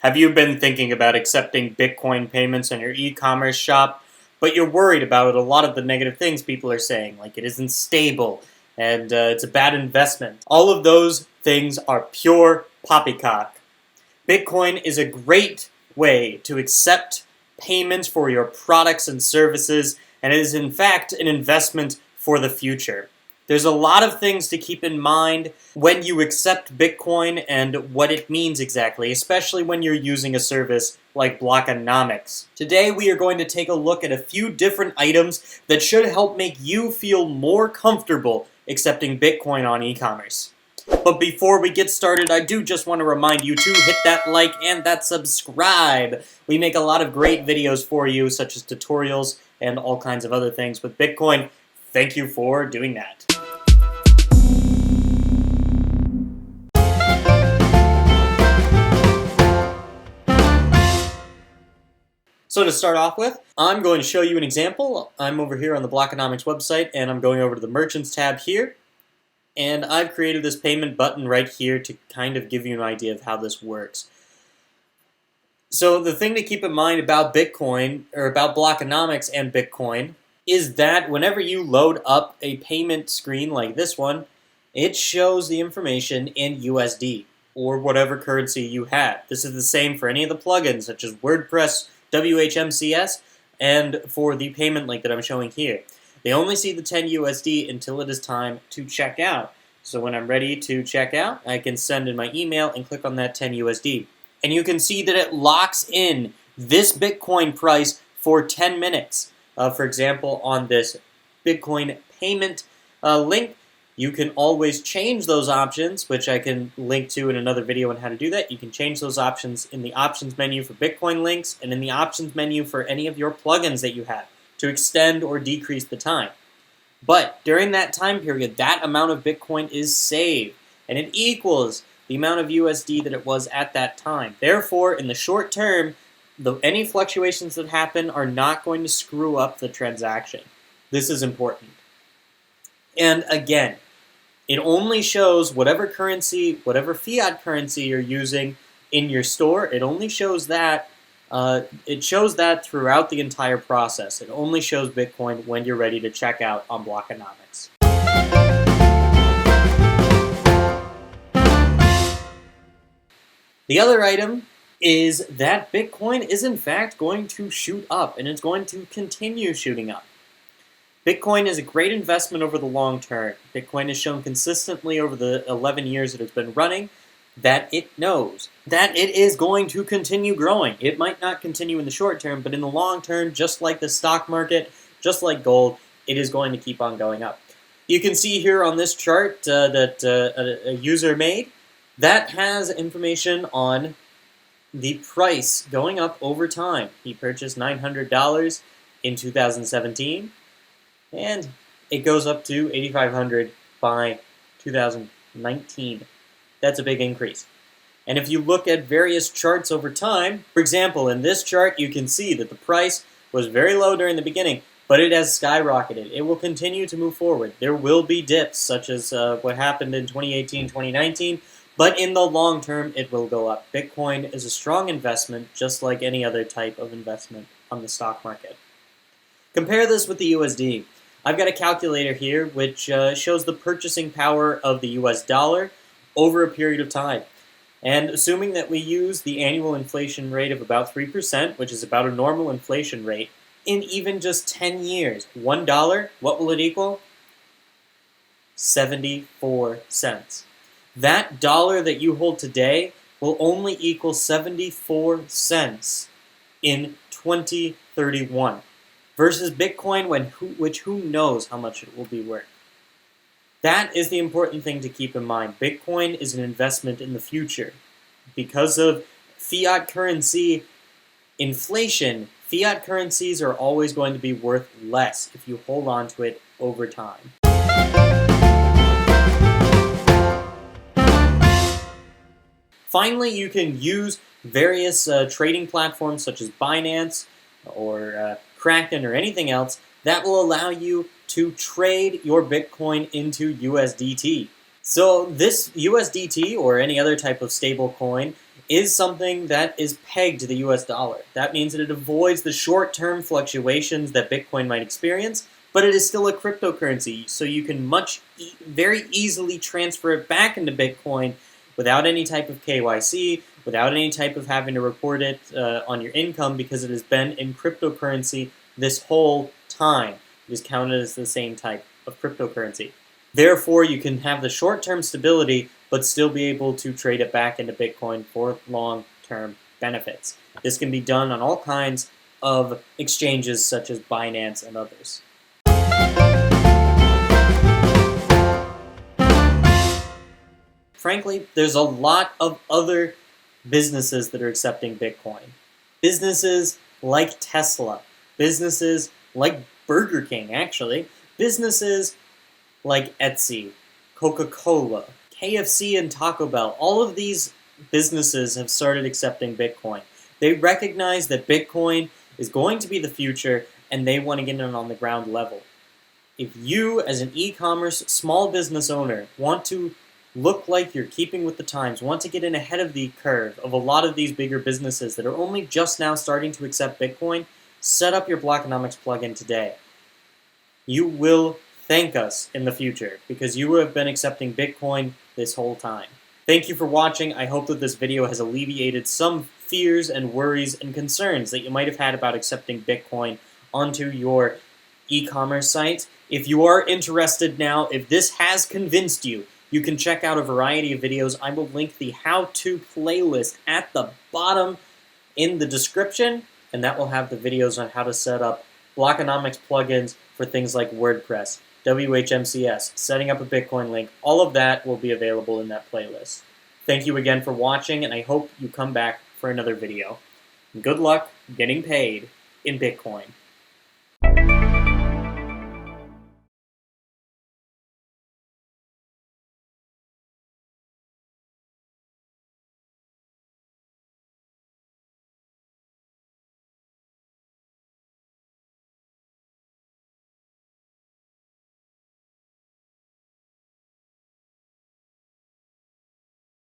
Have you been thinking about accepting Bitcoin payments on your e-commerce shop, but you're worried about a lot of the negative things people are saying, like it isn't stable and it's a bad investment? All of those things are pure poppycock. Bitcoin is a great way to accept payments for your products and services, and it is in fact an investment for the future. There's a lot of things to keep in mind when you accept Bitcoin and what it means exactly, especially when you're using a service like Blockonomics. Today we are going to take a look at a few different items that should help make you feel more comfortable accepting Bitcoin on e-commerce. But before we get started, I do just want to remind you to hit that like and that subscribe. We make a lot of great videos for you, such as tutorials and all kinds of other things with Bitcoin. Thank you for doing that. So to start off with, I'm going to show you an example. I'm over here on the Blockonomics website, and I'm going over to the Merchants tab here. And I've created this payment button right here to kind of give you an idea of how this works. So the thing to keep in mind about Bitcoin, or about Blockonomics and Bitcoin, is that whenever you load up a payment screen like this one, it shows the information in USD, or whatever currency you have. This is the same for any of the plugins, such as WordPress, WHMCS, and for the payment link that I'm showing here. They only see the 10 USD until it is time to check out. So when I'm ready to check out, I can send in my email and click on that 10 USD. And you can see that it locks in this Bitcoin price for 10 minutes. For example, on this Bitcoin payment link, you can always change those options, which I can link to in another video on how to do that. You can change those options in the options menu for Bitcoin links and in the options menu for any of your plugins that you have to extend or decrease the time. But during that time period, that amount of Bitcoin is saved, and it equals the amount of USD that it was at that time. Therefore, in the short term, any fluctuations that happen are not going to screw up the transaction. This is important. And again, it only shows whatever currency, whatever fiat currency you're using in your store. It only shows that. It shows that throughout the entire process. It only shows Bitcoin when you're ready to check out on Blockonomics. The other item is that Bitcoin is in fact going to shoot up, and it's going to continue shooting up. Bitcoin is a great investment over the long term. Bitcoin has shown consistently over the 11 years that it's been running that it knows that it is going to continue growing. It might not continue in the short term, but in the long term, just like the stock market, just like gold, it is going to keep on going up. You can see here on this chart that a user made that has information on the price going up over time. He purchased $900 in 2017, and it goes up to $8,500 by 2019. That's a big increase. And if you look at various charts over time, for example, in this chart, you can see that the price was very low during the beginning, but it has skyrocketed. It will continue to move forward. There will be dips, such as what happened in 2018, 2019, but in the long term, it will go up. Bitcoin is a strong investment, just like any other type of investment on the stock market. Compare this with the USD. I've got a calculator here which shows the purchasing power of the US dollar over a period of time. And assuming that we use the annual inflation rate of about 3%, which is about a normal inflation rate, in even just 10 years, $1, what will it equal? 74 cents. That dollar that you hold today will only equal 74 cents in 2031 versus Bitcoin, which who knows how much it will be worth. That is the important thing to keep in mind. Bitcoin is an investment in the future. Because of fiat currency inflation, fiat currencies are always going to be worth less if you hold on to it over time. Finally, you can use various trading platforms such as Binance or Kraken or anything else that will allow you to trade your Bitcoin into USDT. So this USDT or any other type of stable coin is something that is pegged to the US dollar. That means that it avoids the short-term fluctuations that Bitcoin might experience, but it is still a cryptocurrency, so you can very easily transfer it back into Bitcoin without any type of KYC, without any type of having to report it on your income, because it has been in cryptocurrency this whole time. It is counted as the same type of cryptocurrency. Therefore, you can have the short-term stability, but still be able to trade it back into Bitcoin for long-term benefits. This can be done on all kinds of exchanges such as Binance and others. Frankly, there's a lot of other businesses that are accepting Bitcoin. Businesses like Tesla, businesses like Burger King, actually, businesses like Etsy, Coca-Cola, KFC, and Taco Bell. All of these businesses have started accepting Bitcoin. They recognize that Bitcoin is going to be the future, and they want to get in on the ground level. If you, as an e-commerce small business owner, want to look like you're keeping with the times, want to get in ahead of the curve of a lot of these bigger businesses that are only just now starting to accept Bitcoin, set up your Blockonomics plugin today. You will thank us in the future, because you have been accepting Bitcoin this whole time. Thank you for watching. I hope that this video has alleviated some fears and worries and concerns that you might have had about accepting Bitcoin onto your e-commerce site. If you are interested now, if this has convinced you, you can check out a variety of videos. I will link the how-to playlist at the bottom in the description, and that will have the videos on how to set up Blockonomics plugins for things like WordPress, WHMCS, setting up a Bitcoin link. All of that will be available in that playlist. Thank you again for watching, and I hope you come back for another video. Good luck getting paid in Bitcoin.